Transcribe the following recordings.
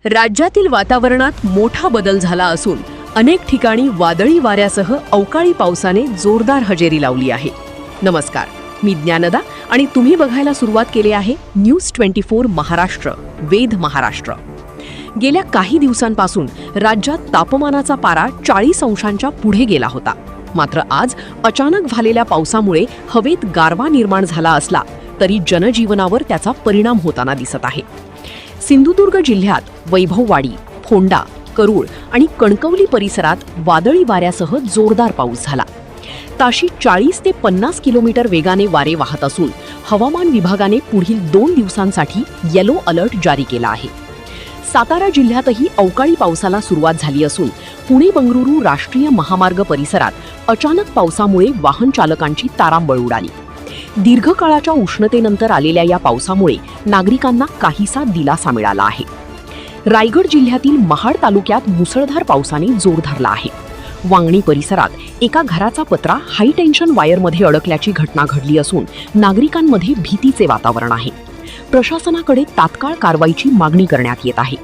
राज्यातील वातावरणात मोठा बदल झाला असून अनेक ठिकाणी वादळी वाऱ्यासह अवकाळी पावसाने जोरदार हजेरी लावली आहे. नमस्कार, मी ज्ञानदा आणि तुम्ही बघायला सुरुवात केली आहे न्यूज 24 महाराष्ट्र वेध महाराष्ट्र. गेल्या काही दिवसांपासून राज्यात तापमानाचा पारा 40 अंशांच्या पुढे गेला होता. मात्र आज अचानक झालेल्या पावसामुळे हवेत गारवा निर्माण झाला असला तरी जनजीवनावर त्याचा परिणाम होताना दिसत आहे. सिंधुदुर्ग जिल्ह्यात वैभववाडी, फोंडा, करूळ आणि कणकवली परिसरात वादळी वाऱ्यासह जोरदार पाऊस झाला. ताशी 40 ते 50 किलोमीटर वेगाने वारे वाहत असून हवामान विभागाने पुढील 2 दिवसांसाठी येलो अलर्ट जारी केला आहे. सातारा जिल्ह्यातही अवकाळी पावसाला सुरुवात झाली असून पुणे बंगळुरू राष्ट्रीय महामार्ग परिसरात अचानक पावसामुळे वाहन चालकांची तारांबळ उडाली. दीर्घकाळाच्या उष्णतेनंतर आलेल्या या पावसामुळे नागरिकांना काहीसा दिलासा मिळाला आहे. रायगड जिल्ह्यातील महाड तालुक्यात मुसळधार पावसाने जोर धरला आहे. वांगणी परिसरात एका घराचा पत्रा हाय टेन्शन वायरमध्ये अडकल्याची घटना घडली असून नागरिकांमध्ये भीतीचे वातावरण आहे. प्रशासनाकडे तात्काळ कारवाईची मागणी करण्यात येत आहे.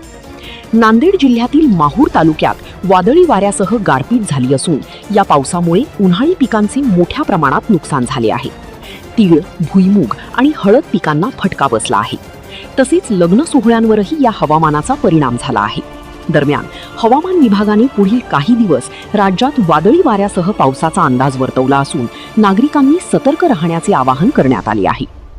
नांदेड जिल्ह्यातील माहूर तालुक्यात वादळी वाऱ्यासह गारपीट झाली असून या पावसामुळे उन्हाळी पिकांचे मोठ्या प्रमाणात नुकसान झाले आहे. तीळ, भुईमूग आणि हळद पिकांना फटका बसला आहे. तसेच लग्न सोहळ्यांवरही या हवामानाचा परिणाम झाला आहे. दरम्यान हवामान विभागाने पुढील काही दिवस राज्यात वादळी वाऱ्यासह पावसाचा अंदाज वर्तवला असून नागरिकांनी सतर्क राहण्याचे आवाहन करण्यात आले आहे.